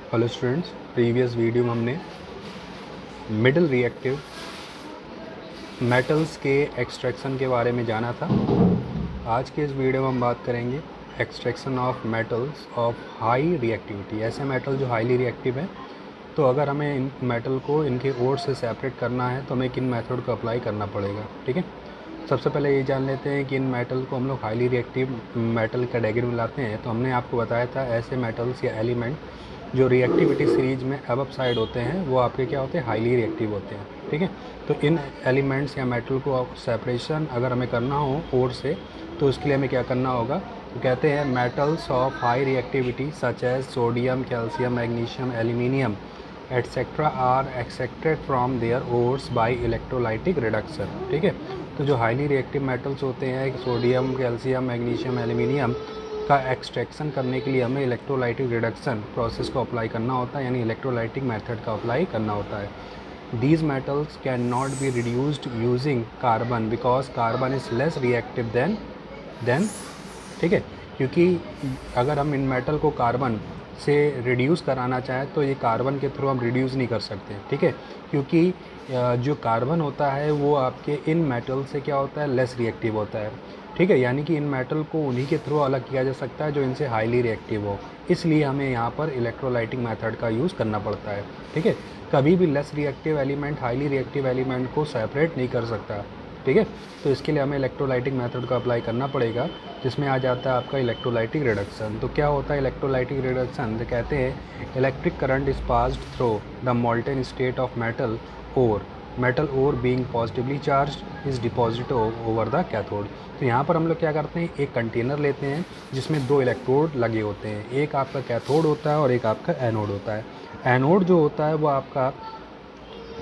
Hello students, previous video में हमने middle reactive metals के एक्सट्रैक्शन के बारे में जाना था। आज के इस वीडियो में हम बात करेंगे extraction of metals of high reactivity. ऐसे मेटल जो हाईली रिएक्टिव हैं, तो अगर हमें इन मेटल को इनके ओर से सेपरेट करना है तो हमें किन मेथड को अप्लाई करना पड़ेगा। ठीक है, सबसे पहले ये जान लेते हैं कि इन मेटल को हम लोग हाईली रिएक्टिव मेटल कैटेगरी में लाते हैं। तो हमने आपको बताया था ऐसे मेटल्स या एलिमेंट जो रिएक्टिविटी सीरीज में अबव साइड होते हैं वो आपके क्या होते हैं, हाईली रिएक्टिव होते हैं। ठीक है, तो इन एलिमेंट्स या मेटल को सेपरेशन अगर हमें करना हो ओर से तो उसके लिए हमें क्या करना होगा। तो कहते हैं metals of high reactivity such as sodium, calcium, magnesium, aluminium etcetera are extracted from their ores by electrolytic reduction. ठीक है, तो जो हाईली रिएक्टिव मेटल्स होते हैं सोडियम, कैल्शियम, मैग्नीशियम, एल्यूमिनियम का एक्सट्रैक्शन करने के लिए हमें इलेक्ट्रोलाइटिक रिडक्शन प्रोसेस को अप्लाई करना होता है, यानी इलेक्ट्रोलाइटिक मेथड का अप्लाई करना होता है। These metals cannot be reduced using carbon because carbon is less reactive than ठीक है, क्योंकि अगर हम इन मेटल को कार्बन से रिड्यूस कराना चाहें तो ये कार्बन के थ्रू हम रिड्यूस नहीं कर सकते। ठीक है, क्योंकि जो कार्बन होता है वो आपके इन मेटल से क्या होता है, लेस रिएक्टिव होता है। ठीक है, यानी कि इन मेटल को उन्हीं के थ्रू अलग किया जा सकता है जो इनसे हाईली रिएक्टिव हो, इसलिए हमें यहाँ पर इलेक्ट्रोलाइटिक मेथड का यूज़ करना पड़ता है। ठीक है, कभी भी less reactive element highly reactive element को सेपरेट नहीं कर सकता। ठीक है, तो इसके लिए हमें इलेक्ट्रोलाइटिक मेथड का अप्लाई करना पड़ेगा, जिसमें आ जाता है आपका इलेक्ट्रोलाइटिक रिडक्शन। तो क्या होता है इलेक्ट्रोलाइटिक रिडक्शन? तो कहते हैं electric current is passed through the molten state of metal ore being positively charge is deposit over the cathode. तो यहाँ पर हम लोग क्या करते हैं, एक कंटेनर लेते हैं जिसमें दो इलेक्ट्रोड लगे होते हैं, एक आपका कैथोड होता है और एक आपका एनोड होता है। एनोड जो होता है वो आपका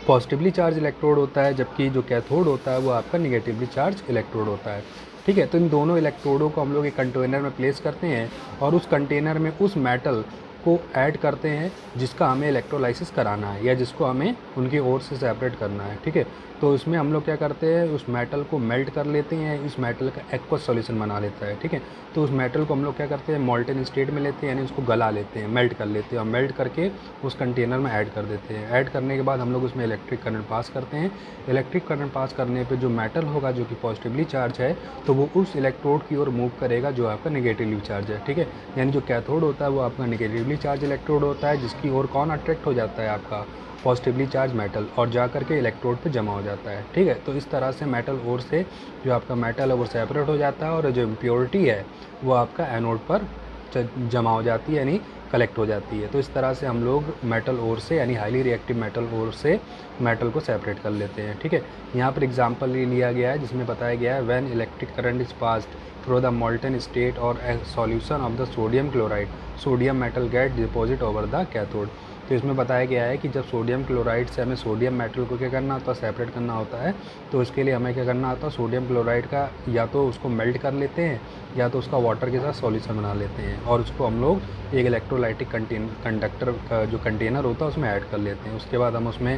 पॉजिटिवली चार्ज इलेक्ट्रोड होता है, जबकि जो कैथोड होता है वो आपका निगेटिवली चार्ज इलेक्ट्रोड होता है। ठीक है, तो इन दोनों इलेक्ट्रोडों को हम लोग एक कंटेनर में प्लेस करते हैं और उस कंटेनर में उस मेटल को ऐड करते हैं जिसका हमें इलेक्ट्रोलाइसिस कराना है या जिसको हमें उनकी ओर से सेपरेट करना है। ठीक है, तो उसमें हम लोग क्या करते हैं, उस मेटल को मेल्ट कर लेते हैं, इस मेटल का एक्वस सॉल्यूशन बना लेता है। ठीक है, तो उस मेटल को हम लोग क्या करते हैं, मोल्टेन स्टेट में लेते हैं, यानी उसको गला लेते हैं, मेल्ट कर लेते हैं और मेल्ट करके उस कंटेनर में ऐड कर देते हैं। ऐड करने के बाद हम लोग उसमें इलेक्ट्रिक करंट पास करते हैं। इलेक्ट्रिक करंट पास करने पे जो मेटल होगा जो कि पॉजिटिवली चार्ज है, तो वो उस इलेक्ट्रोड की ओर मूव करेगा जो आपका निगेटिवली चार्ज है। ठीक है, यानी जो कैथोड होता है वो आपका निगेटिवली चार्ज इलेक्ट्रोड होता है, जिसकी ओर कौन अट्रैक्ट हो जाता है, आपका पॉजिटिवली चार्ज मेटल, और जा करके इलेक्ट्रोड पे जमा हो जाता है। ठीक है, तो इस तरह से मेटल ओर से जो आपका मेटल है वो सेपरेट हो जाता है और जो इम्प्योरिटी है वो आपका एनोड पर जमा हो जाती है, यानी कलेक्ट हो जाती है। तो इस तरह से हम लोग मेटल ओर से यानी हाईली रिएक्टिव मेटल ओर से मेटल को सेपरेट कर लेते हैं। ठीक है, यहाँ पर एग्जांपल लिया गया है जिसमें बताया गया है when electric current is passed through the molten state और a solution of the sodium chloride, sodium metal get deposit over the cathode. तो इसमें बताया गया है कि जब सोडियम क्लोराइड से हमें सोडियम मेटल को क्या करना होता है, सेपरेट करना होता है, तो इसके लिए हमें क्या करना होता है, सोडियम क्लोराइड का या तो उसको मेल्ट कर लेते हैं या तो उसका वाटर के साथ सॉल्यूशन बना लेते हैं और उसको हम लोग एक इलेक्ट्रोलाइटिक कंडक्टर का जो कंटेनर होता है उसमें ऐड कर लेते हैं। उसके बाद हम उसमें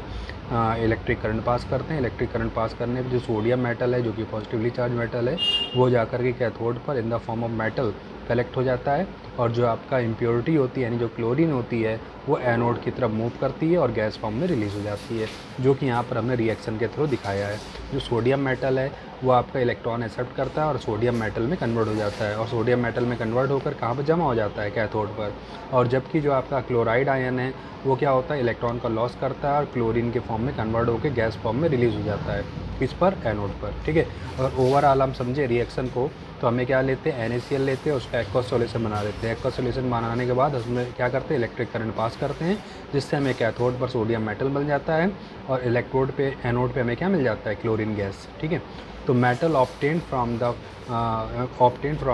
इलेक्ट्रिक करंट पास करते हैं। इलेक्ट्रिक करंट पास करने पर जो सोडियम मेटल है जो कि पॉजिटिवली चार्ज मेटल है वो जाकर के कैथोड पर in the form of metal collect हो जाता है, और जो आपका इम्प्योरिटी होती है यानी जो क्लोरीन होती है वो एनोड की तरफ मूव करती है और गैस फॉर्म में रिलीज़ हो जाती है, जो कि यहाँ पर हमने रिएक्शन के थ्रू दिखाया है। जो सोडियम मेटल है वो आपका इलेक्ट्रॉन एक्सेप्ट करता है और सोडियम मेटल में कन्वर्ट हो जाता है, और सोडियम मेटल में कन्वर्ट होकर कहाँ पर जमा हो जाता है, कैथोड पर। और जबकि जो आपका क्लोराइड आयन है वो क्या होता है, इलेक्ट्रॉन का लॉस करता है और क्लोरीन के फॉर्म में कन्वर्ट होकर गैस फॉर्म में रिलीज़ हो जाता है, इस पर एनोड पर। ठीक है, और ओवरऑल हम समझे रिएक्शन को, तो हमें क्या लेते हैं, NaCl लेते हैं, उसका एक्वस सॉल्यूशन बना देते हैं। एक्वस सॉल्यूशन बनाने के बाद उसमें क्या करते हैं, इलेक्ट्रिक करंट पास करते हैं, जिससे हमें कैथोड पर सोडियम मेटल मिल जाता है और इलेक्ट्रोड पे एनोड पे हमें क्या मिल जाता है, क्लोरीन गैस। ठीक है, तो metal obtained from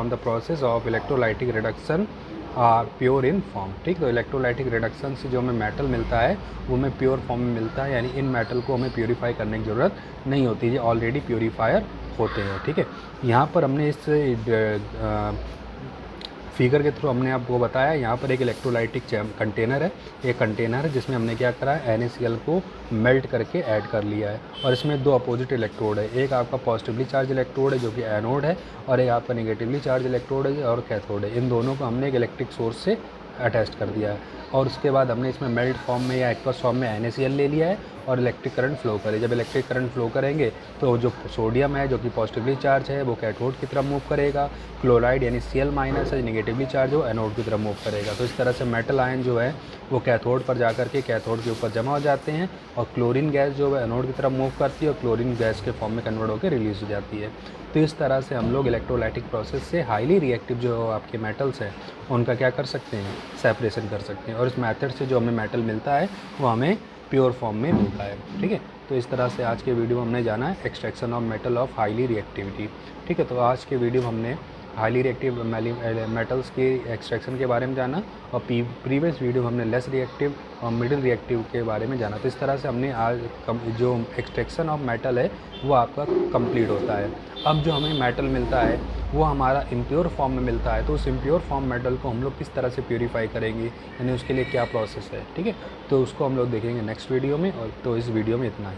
the process of electrolytic reduction are pure in form. ठीक, तो इलेक्ट्रोलाइटिक रिडक्शन से जो हमें मेटल मिलता है वो हमें प्योर फॉर्म में मिलता है, यानी इन मेटल को हमें प्योरीफाई करने की ज़रूरत नहीं होती, ये ऑलरेडी प्योरीफायर होते हैं। ठीक है, यहाँ पर हमने इस फिगर के थ्रू हमने आपको बताया, यहाँ पर एक इलेक्ट्रोलाइटिक कंटेनर है, एक कंटेनर है जिसमें हमने क्या करा है, NaCl को मेल्ट करके ऐड कर लिया है, और इसमें दो अपोजिट इलेक्ट्रोड है, एक आपका पॉजिटिवली चार्ज इलेक्ट्रोड है जो कि एनोड है और एक आपका नेगेटिवली चार्ज इलेक्ट्रोड है और कैथोड है। इन दोनों को हमने एक इलेक्ट्रिक सोर्स से अटैच कर दिया है और उसके बाद हमने इसमें मेल्ट फॉर्म में या एक्वस फॉर्म में NaCl ले लिया है और इलेक्ट्रिक करंट फ्लो करे। जब इलेक्ट्रिक करंट फ्लो करेंगे तो जो सोडियम है जो कि पॉजिटिवली चार्ज है वो कैथोड की तरफ मूव करेगा, क्लोराइड यानी Cl- है नेगेटिवली चार्ज वो एनोड की तरफ मूव करेगा। तो इस तरह से मेटल आयन जो है वो कैथोड पर जाकर के कैथोड के ऊपर जमा हो जाते हैं और क्लोरीन गैस जो है एनोड की तरफ मूव करती है और क्लोरीन गैस के फॉर्म में कन्वर्ट होकर रिलीज हो जाती है। तो इस तरह से हम लोग इलेक्ट्रोलाइटिक प्रोसेस से हाईली रिएक्टिव जो आपके मेटल्स हैं उनका क्या कर सकते हैं, सेपरेशन कर सकते हैं और इस मेथड से जो हमें मेटल मिलता है वो हमें प्योर फॉर्म में मिलता है। ठीक है, तो इस तरह से आज के वीडियो में हमने जाना है extraction of metal of highly reactivity. ठीक है, तो आज के वीडियो में हमने हाईली रिएक्टिव मेटल्स के एक्सट्रैक्शन के बारे में जाना और प्रीवियस वीडियो में हमने लेस रिएक्टिव और मिडिल रिएक्टिव के बारे में जाना। तो इस तरह से हमने आज जो एक्सट्रैक्शन ऑफ मेटल है वो आपका कंप्लीट होता है। अब जो हमें मेटल मिलता है वो हमारा इम्प्योर फॉर्म में मिलता है, तो उस इम्प्योर फॉर्म मेटल को हम लोग किस तरह से प्योरीफाई करेंगे, यानी उसके लिए क्या प्रोसेस है। ठीक है, तो उसको हम लोग देखेंगे नेक्स्ट वीडियो में। और तो इस वीडियो में इतना ही।